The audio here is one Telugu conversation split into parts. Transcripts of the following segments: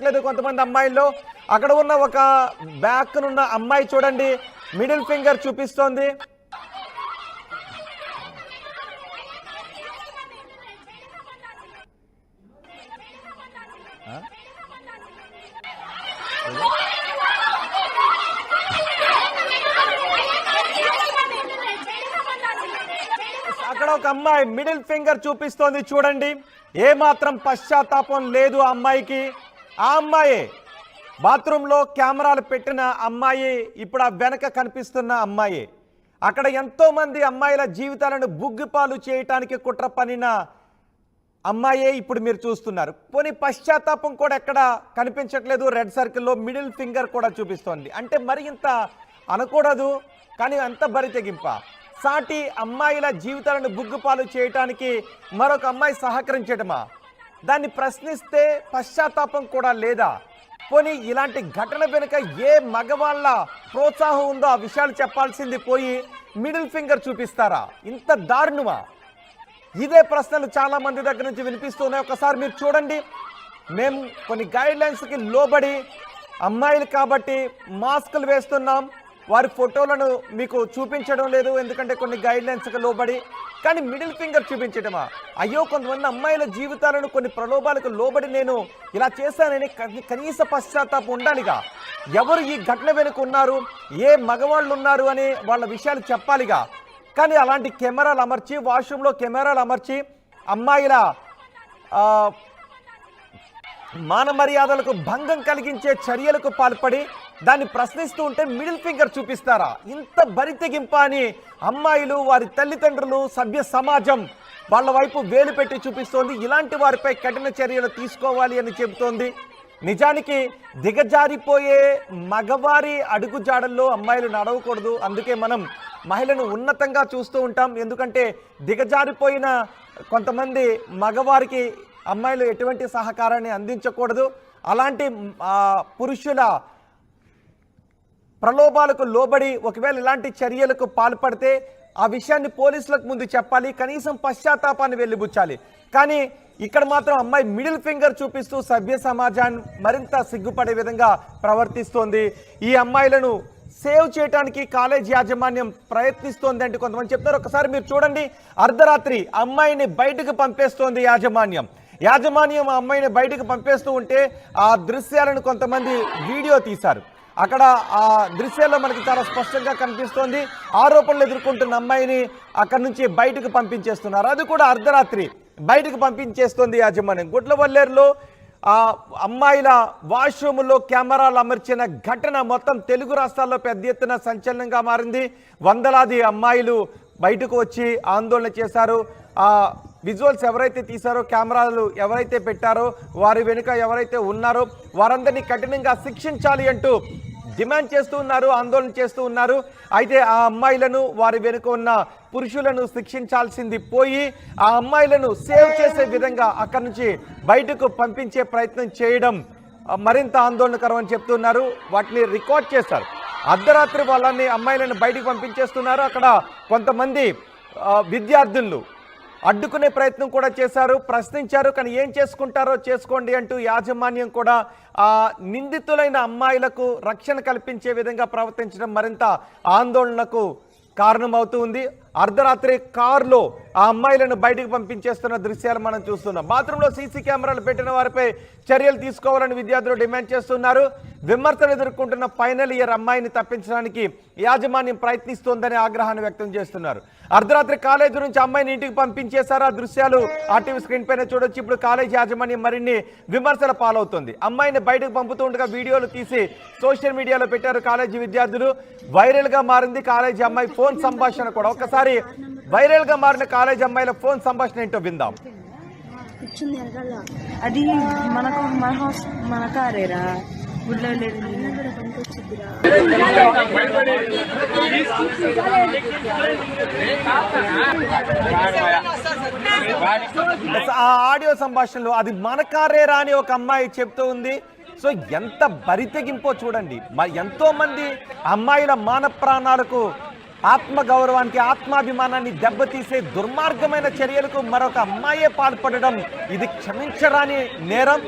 కనిపించట్లేదు కొంతమంది అమ్మాయిల్లో. అక్కడ ఉన్న ఒక బ్యాక్నున్న అమ్మాయి చూడండి మిడిల్ ఫింగర్ చూపిస్తోంది. అక్కడ ఒక అమ్మాయి మిడిల్ ఫింగర్ చూపిస్తోంది చూడండి. ఏ మాత్రం పశ్చాత్తాపం లేదు ఆ అమ్మాయికి. ఆ అమ్మాయి బాత్రూంలో కెమెరాలు పెట్టిన అమ్మాయి, ఇప్పుడు ఆ వెనక కనిపిస్తున్న అమ్మాయి. అక్కడ ఎంతో మంది అమ్మాయిల జీవితాలను బుగ్గిపాలు చేయటానికి కుట్ర పనిన అమ్మాయే ఇప్పుడు మీరు చూస్తున్నారు. పోనీ పశ్చాత్తాపం కూడా ఎక్కడ కనిపించట్లేదు. రెడ్ సర్కిల్లో మిడిల్ ఫింగర్ కూడా చూపిస్తోంది. అంటే మరి ఇంత అనకూడదు, కానీ అంత బరి తెగింప. సాటి అమ్మాయిల జీవితాలను బుగ్గుపాలు చేయటానికి మరొక అమ్మాయి సహకరించడమా? దాన్ని ప్రశ్నిస్తే పశ్చాత్తాపం కూడా లేదా? పోనీ ఇలాంటి ఘటన వెనుక ఏ మగవాళ్ళ ప్రోత్సాహం ఉందో ఆ విషయాలు చెప్పాల్సింది పోయి మిడిల్ ఫింగర్ చూపిస్తారా? ఇంత దారుణమా? ఇదే ప్రశ్నలు చాలా మంది దగ్గర నుంచి వినిపిస్తున్నాయి. ఒకసారి మీరు చూడండి. మేము కొన్ని గైడ్లైన్స్కి లోబడి అమ్మాయిలు కాబట్టి మాస్కులు వేస్తున్నాం, వారి ఫోటోలను మీకు చూపించడం లేదు, ఎందుకంటే కొన్ని గైడ్లైన్స్కి లోబడి. కానీ మిడిల్ ఫింగర్ చూపించడమా? అయ్యో, కొంతమంది అమ్మాయిల జీవితాలను కొన్ని ప్రలోభాలకు లోబడి నేను ఇలా చేశానని కనీస పశ్చాత్తాపం ఉండాలిగా. ఎవరు ఈ ఘటన వెనుక ఉన్నారు, ఏ మగవాళ్ళు ఉన్నారు అని వాళ్ళ విషయాలు చెప్పాలిగా. కానీ అలాంటి కెమెరాలు అమర్చి, వాష్రూమ్లో కెమెరాలు అమర్చి అమ్మాయిల మాన మర్యాదలకు భంగం కలిగించే చర్యలకు పాల్పడి దాన్ని ప్రశ్నిస్తూ ఉంటే మిడిల్ ఫింగర్ చూపిస్తారా? ఇంత బరి తెగింప అని అమ్మాయిలు, వారి తల్లిదండ్రులు, సభ్య సమాజం వాళ్ళ వైపు వేలు పెట్టి చూపిస్తోంది. ఇలాంటి వారిపై కఠిన చర్యలు తీసుకోవాలి అని చెబుతోంది. నిజానికి దిగజారిపోయే మగవారి అడుగుజాడల్లో అమ్మాయిలు నడవకూడదు. అందుకే మనం మహిళను ఉన్నతంగా చూస్తూ ఉంటాం. ఎందుకంటే దిగజారిపోయిన కొంతమంది మగవారికి అమ్మాయిలు ఎటువంటి సహకారాన్ని అందించకూడదు. అలాంటి పురుషుల ప్రలోభాలకు లోబడి ఒకవేళ ఇలాంటి చర్యలకు పాల్పడితే ఆ విషయాన్ని పోలీసులకు ముందు చెప్పాలి, కనీసం పశ్చాత్తాపాన్ని వెలిబుచ్చాలి. కానీ ఇక్కడ మాత్రం అమ్మాయి మిడిల్ ఫింగర్ చూపిస్తూ సభ్య సమాజాన్ని మరింత సిగ్గుపడే విధంగా ప్రవర్తిస్తోంది. ఈ అమ్మాయిలను సేవ్ చేయడానికి కాలేజ్ యాజమాన్యం ప్రయత్నిస్తోంది అంటే కొంతమంది చెప్తారు. ఒకసారి మీరు చూడండి. అర్ధరాత్రి అమ్మాయిని బయటకు పంపేస్తోంది యాజమాన్యం. ఆ అమ్మాయిని బయటకు పంపేస్తూ ఉంటే ఆ దృశ్యాలను కొంతమంది వీడియో తీశారు. అక్కడ ఆ దృశ్యాల్లో మనకి చాలా స్పష్టంగా కనిపిస్తోంది. ఆరోపణలు ఎదుర్కొంటున్న అమ్మాయిని అక్కడి నుంచి బయటకు పంపించేస్తున్నారు. అది కూడా అర్ధరాత్రి బయటకు పంపించేస్తోంది యాజమాన్యం. గుడ్లవల్లేరులో ఆ అమ్మాయిల వాష్రూముల్లో కెమెరాలు అమర్చిన ఘటన మొత్తం తెలుగు రాష్ట్రాల్లో పెద్ద ఎత్తున సంచలనంగా మారింది. వందలాది అమ్మాయిలు బయటకు వచ్చి ఆందోళన చేశారు. ఆ విజువల్స్ ఎవరైతే తీశారో, కెమెరాలు ఎవరైతే పెట్టారో, వారి వెనుక ఎవరైతే ఉన్నారో వారందరినీ కఠినంగా శిక్షించాలి అంటూ డిమాండ్ చేస్తూ ఉన్నారు, ఆందోళన చేస్తూ ఉన్నారు. అయితే ఆ అమ్మాయిలను, వారి వెనుక ఉన్న పురుషులను శిక్షించాల్సింది పోయి ఆ అమ్మాయిలను సేవ్ చేసే విధంగా అక్కడి నుంచి బయటకు పంపించే ప్రయత్నం చేయడం మరింత ఆందోళనకరం అని చెప్తున్నారు. వాటిని రికార్డ్ చేశారు. అర్ధరాత్రి వాళ్ళని అమ్మాయిలను బయటకు పంపించేస్తున్నారు. అక్కడ కొంతమంది విద్యార్థులు అడ్డుకునే ప్రయత్నం కూడా చేశారు, ప్రశ్నించారు. కానీ ఏం చేసుకుంటారో చేసుకోండి అంటూ యాజమాన్యం కూడా నిందితులైన అమ్మాయిలకు రక్షణ కల్పించే విధంగా ప్రవర్తించడం మరింత ఆందోళనకు కారణమవుతూ ఉంది. అర్ధరాత్రి కారులో ఆ అమ్మాయిలను బయటకు పంపించేస్తున్న దృశ్యాలు మనం చూస్తున్నాం. బాత్రూంలో సీసీ కెమెరాలు పెట్టిన వారిపై చర్యలు తీసుకోవాలని విద్యార్థులు డిమాండ్ చేస్తున్నారు. విమర్శలు ఎదుర్కొంటున్న ఫైనల్ ఇయర్ అమ్మాయిని తప్పించడానికి యాజమాన్యం ప్రయత్నిస్తోందని ఆగ్రహాన్ని వ్యక్తం చేస్తున్నారు. అర్ధరాత్రి కాలేజీ నుంచి అమ్మాయిని ఇంటికి పంపించేశారు. ఆ దృశ్యాలు ఆర్టీవీ స్క్రీన్ పైన చూడొచ్చు. ఇప్పుడు కాలేజీ యాజమాన్యం మరిన్ని విమర్శల పాలవుతుంది. అమ్మాయిని బయటకు పంపుతూ ఉండగా వీడియోలు తీసి సోషల్ మీడియాలో పెట్టారు కాలేజీ విద్యార్థులు. వైరల్గా మారింది కాలేజీ అమ్మాయి ఫోన్ సంభాషణ కూడా. ఒకసారి వైరల్గా మారిన కాలేజీ అమ్మాయిల ఫోన్ సంభాషణ ఏంటో విందాం. అది మన కారేరా ఆ ఆడియో సంభాషణలో అది మన కారేరా అని ఒక అమ్మాయి చెప్తూ ఉంది. సో ఎంత బరితెగింపో చూడండి. ఎంతో మంది అమ్మాయిల మాన ప్రాణాలకు, ఆత్మగౌరవానికి, ఆత్మాభిమానాన్ని దెబ్బతీసే దుర్మార్గమైన చర్యలకు మరొక అమ్మాయే పాల్పడడం ఇది క్షమించరాని నేరం.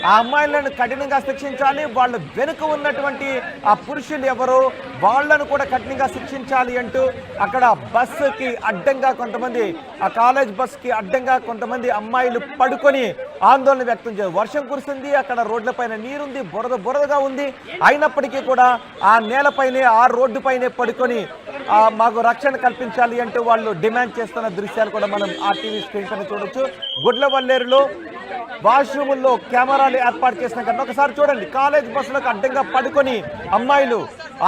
ఆ అమ్మాయిలను కఠినంగా శిక్షించాలి. వాళ్ళు వెనుక ఉన్నటువంటి ఆ పురుషులు ఎవరో వాళ్ళను కూడా కఠినంగా శిక్షించాలి అంటూ అక్కడ బస్సుకి అడ్డంగా కొంతమంది, ఆ కాలేజ్ బస్సుకి అడ్డంగా కొంతమంది అమ్మాయిలు పడుకొని ఆందోళన వ్యక్తం చేశారు. వర్షం కురుస్తుంది, అక్కడ రోడ్లపైన నీరుంది, బురదగా ఉంది. అయినప్పటికీ కూడా ఆ నేలపైనే, ఆ రోడ్డు పైనే పడుకొని మాకు రక్షణ కల్పించాలి అంటూ వాళ్ళు డిమాండ్ చేస్తున్న దృశ్యాలు కూడా మనం ఆ టీవీ స్క్రీన్ పైన చూడొచ్చు. గుడ్లవల్లేరులో వాష్రూముల్లో కెమెరాలు ఏర్పాటు చేసిన కన్నా ఒకసారి చూడండి. కాలేజ్ బస్సులకు అడ్డంగా పడుకొని అమ్మాయిలు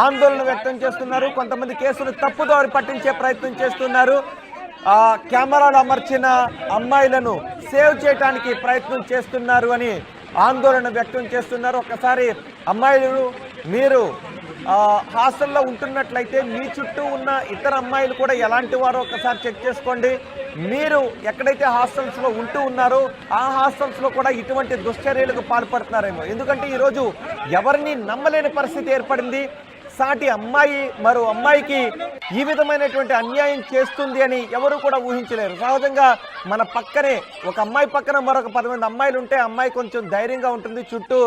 ఆందోళన వ్యక్తం చేస్తున్నారు. కొంతమంది కేసులు తప్పుదారి పట్టించే ప్రయత్నం చేస్తున్నారు. కెమెరాలు అమర్చిన అమ్మాయిలను సేవ్ చేయడానికి ప్రయత్నం చేస్తున్నారు అని ఆందోళన వ్యక్తం చేస్తున్నారు. ఒకసారి అమ్మాయిలు, మీరు హాస్టల్లో ఉంటున్నట్లయితే మీ చుట్టూ ఉన్న ఇతర అమ్మాయిలు కూడా ఎలాంటి వారో ఒకసారి చెక్ చేసుకోండి. మీరు ఎక్కడైతే హాస్టల్స్లో ఉంటూ ఉన్నారో ఆ హాస్టల్స్లో కూడా ఇటువంటి దుశ్చర్యలకు పాల్పడుతున్నారేమో. ఎందుకంటే ఈరోజు ఎవరిని నమ్మలేని పరిస్థితి ఏర్పడింది. సాటి అమ్మాయి మరో అమ్మాయికి ఈ విధమైనటువంటి అన్యాయం చేస్తుంది అని ఎవరు కూడా ఊహించలేరు. సహజంగా మన పక్కనే ఒక అమ్మాయి పక్కన మరొక 10 మంది అమ్మాయిలు ఉంటే అమ్మాయి కొంచెం ధైర్యంగా ఉంటుంది, చుట్టూ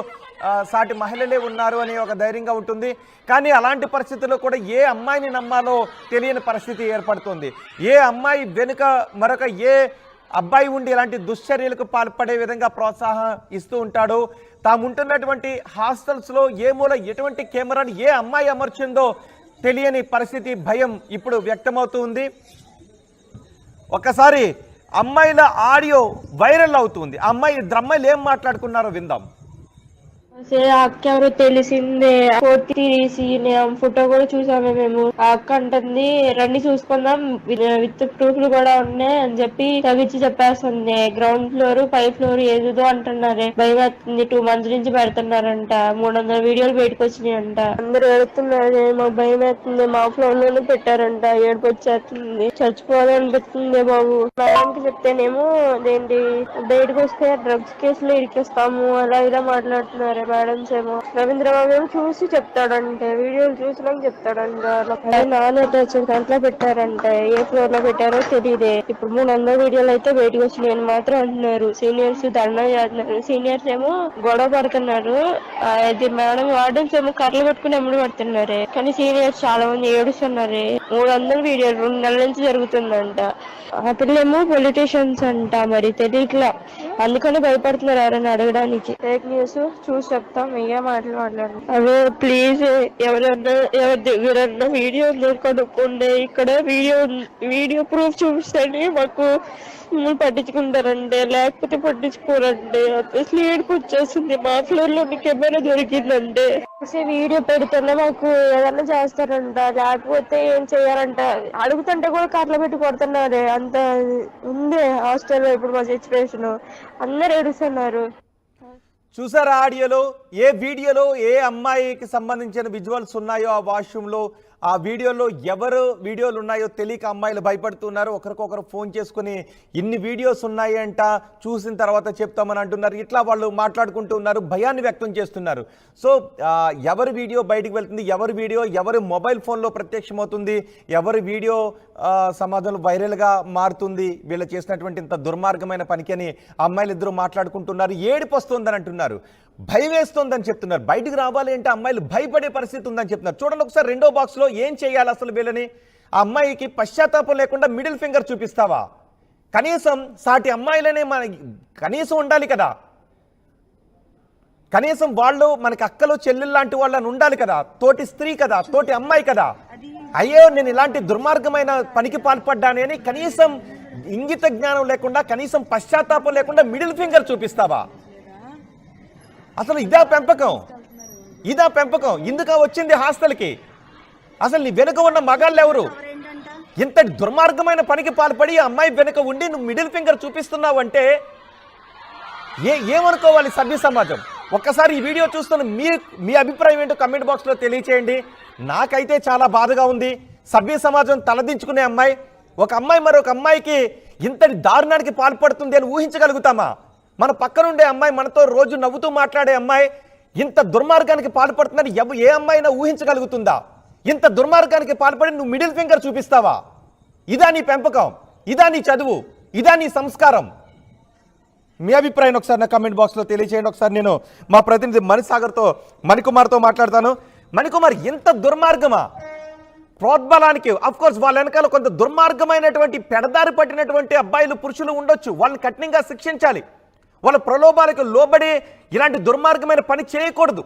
సాటి మహిళలే ఉన్నారు అని ఒక ధైర్యంగా ఉంటుంది. కానీ అలాంటి పరిస్థితుల్లో కూడా ఏ అమ్మాయిని నమ్మాలో తెలియని పరిస్థితి ఏర్పడుతుంది. ఏ అమ్మాయి వెనుక మరొక ఏ అబ్బాయి ఉండి ఇలాంటి దుశ్చర్యలకు పాల్పడే విధంగా ప్రోత్సాహం ఇస్తూ ఉంటాడు. తాము ఉంటున్నటువంటి హాస్టల్స్లో ఏ మూల ఎటువంటి కెమెరాను ఏ అమ్మాయి అమర్చిందో తెలియని పరిస్థితి, భయం ఇప్పుడు వ్యక్తమవుతుంది. ఒక్కసారి అమ్మాయిల ఆడియో వైరల్ అవుతుంది. ఇద్దరు అమ్మాయిలు ఏం మాట్లాడుకున్నారో విందాం. అక్క ఎవరో తెలిసిందే, ఫోటో తీసి ఫోటో కూడా చూసాము మేము. ఆ అక్క అంటుంది రండి చూసుకుందాం, విత్ ప్రూఫ్లు కూడా ఉన్నాయి అని చెప్పి తగ్గించి చెప్పేస్తుంది. గ్రౌండ్ ఫ్లోర్ 5th ఫ్లోర్ ఏదో అంటున్నారే. భయం వేస్తుంది. 2 months నుంచి పెడుతున్నారంట. 300 వీడియోలు బయటకు వచ్చినాయంట. అందరు ఏడుతున్నారు. మాకు భయం వేస్తుంది. మా ఫ్లోర్ లోనే పెట్టారంట. ఏడుపు వచ్చేస్తుంది. చచ్చిపోవాలనిపిస్తుంది బాబు. మేడంకి చెప్తేనేమో అదేంటి బయటకు వస్తే డ్రగ్స్ కేసులో ఇరికిస్తాము అలా ఇలా మాట్లాడుతున్నారు. మేడమ్స్ ఏమో రవీంద్రబాబు ఏమో చూసి చెప్తాడంటే, వీడియోలు చూసినాక చెప్తాడంట. దాంట్లో పెట్టారంట. ఏ ఫ్లోర్ లో పెట్టారో తెలియదే. ఇప్పుడు 300 వీడియోలు అయితే బయటకు వచ్చినాయని మాత్రం అంటున్నారు. సీనియర్స్ ధర్నా చేస్తున్నారు. సీనియర్స్ ఏమో గొడవ పడుతున్నారు. అది మేడం వార్డెన్స్ ఏమో కర్రలు పెట్టుకుని ఎమ్మడి పడుతున్నారే. కానీ సీనియర్స్ చాలా మంది ఏడుస్తున్నారే. 300 వీడియోలు 2 నెలల నుంచి జరుగుతుందంట. ఆ పిల్లేమో పొలిటీషియన్స్ అంట, మరి తెలియట్లా. అందుకని భయపడుతున్నారు ఎవరైనా అడగడానికి. ఫేక్ న్యూస్ చూసి చెప్తాం, ఏ మాటలు మాట్లాడు. అదే ప్లీజ్ ఎవరి దగ్గరన్నా వీడియో కనుక్కోండి. ఇక్కడ వీడియో ప్రూఫ్ చూపిస్తేనే మాకు పట్టించుకుంటారండి, లేకపోతే పట్టించుకోరండి. అసలు ఏడుపు వచ్చేస్తుంది. మా ఫ్లోర్ లో కెమెరా దొరికిందంటే వీడియో పెడితేనే మాకు ఏదన్నా చేస్తారంట, లేకపోతే ఏం చెయ్యారంట. అడుగుతుంటే కూడా కర్రలు పెట్టి కొడుతున్నారే. అంత ఉంది హాస్టల్లో ఇప్పుడు మా సిచ్యువేషన్. అందరు ఏడుస్తున్నారు. చూసారా ఆడియోలో, ఏ వీడియోలో ఏ అమ్మాయికి సంబంధించిన విజువల్స్ ఉన్నాయో ఆ వాష్రూమ్లో, ఆ వీడియోలో ఎవరు వీడియోలు ఉన్నాయో తెలియక అమ్మాయిలు భయపడుతున్నారు. ఒకరికొకరు ఫోన్ చేసుకుని ఇన్ని వీడియోస్ ఉన్నాయి అంట, చూసిన తర్వాత చెప్తామని అంటున్నారు. ఇట్లా వాళ్ళు మాట్లాడుకుంటూ ఉన్నారు, భయాన్ని వ్యక్తం చేస్తున్నారు. సో ఎవరి వీడియో బయటికి వెళ్తుంది, ఎవరి వీడియో ఎవరి మొబైల్ ఫోన్లో ప్రత్యక్షమవుతుంది, ఎవరి వీడియో సమాజంలో వైరల్గా మారుతుంది, వీళ్ళు చేసినటువంటి ఇంత దుర్మార్గమైన పనికి అని అమ్మాయిలు ఇద్దరు మాట్లాడుకుంటున్నారు. ఏడుపు వస్తుందని అంటున్నారు, భయం వేస్తుందని చెప్తున్నారు. బయటకు రావాలి అంటే అమ్మాయిలు భయపడే పరిస్థితి ఉందని చెప్తున్నారు. చూడండి ఒకసారి 2వ బాక్స్లో ఏం చేయాలి అసలు వీళ్ళని. ఆ అమ్మాయికి పశ్చాత్తాపం లేకుండా మిడిల్ ఫింగర్ చూపిస్తావా? కనీసం సాటి అమ్మాయిలనే మన కనీసం ఉండాలి కదా. కనీసం వాళ్ళు మనకి అక్కలు చెల్లెళ్ళు లాంటి వాళ్ళని ఉండాలి కదా. తోటి స్త్రీ కదా, తోటి అమ్మాయి కదా. అయ్యో నేను ఇలాంటి దుర్మార్గమైన పనికి పాల్పడ్డానే అని కనీసం ఇంగిత జ్ఞానం లేకుండా, కనీసం పశ్చాత్తాపం లేకుండా మిడిల్ ఫింగర్ చూపిస్తావా? అసలు ఇదా పెంపకం? ఇందుక వచ్చింది హాస్టల్కి. అసలు నీ వెనుక ఉన్న మగాళ్ళు ఎవరు? ఇంతటి దుర్మార్గమైన పనికి పాల్పడి అమ్మాయి వెనుక ఉండి నువ్వు మిడిల్ ఫింగర్ చూపిస్తున్నావు అంటే ఏమనుకోవాలి సభ్య సమాజం? ఒక్కసారి ఈ వీడియో చూస్తున్న మీ అభిప్రాయం ఏంటో కమెంట్ బాక్స్లో తెలియచేయండి. నాకైతే చాలా బాధగా ఉంది. సభ్య సమాజం తలదించుకునే అమ్మాయి, ఒక అమ్మాయి మరొక అమ్మాయికి ఇంతటి దారుణానికి పాల్పడుతుంది అని ఊహించగలుగుతామా? మన పక్కనుండే అమ్మాయి, మనతో రోజు నవ్వుతూ మాట్లాడే అమ్మాయి ఇంత దుర్మార్గానికి పాల్పడుతుందని ఏ అమ్మాయినా ఊహించగలుగుతుందా? ఇంత దుర్మార్గానికి పాల్పడి నువ్వు మిడిల్ ఫింగర్ చూపిస్తావా? ఇదా నీ పెంపకం? ఇదా నీ చదువు? ఇదా నీ సంస్కారం? మీ అభిప్రాయం ఒకసారి నా కమెంట్ బాక్స్లో తెలియజేయండి. ఒకసారి నేను మా ప్రతినిధి మణికుమార్తో మాట్లాడతాను. మణికుమార్, ఎంత దుర్మార్గమా? ప్రోద్బలానికి కోర్స్ వాళ్ళ వెనకాల కొంత దుర్మార్గమైనటువంటి పెడదారి పట్టినటువంటి అబ్బాయిలు పురుషులు ఉండొచ్చు, వాళ్ళని కఠినంగా శిక్షించాలి. వాళ్ళ ప్రలోభాలకు లోబడి ఇలాంటి దుర్మార్గమైన పని చేయకూడదు,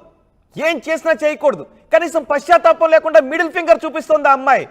ఏం చేసినా చేయకూడదు. కనీసం పశ్చాత్తాపం లేకుండా మిడిల్ ఫింగర్ చూపిస్తుంది ఆ అమ్మాయి.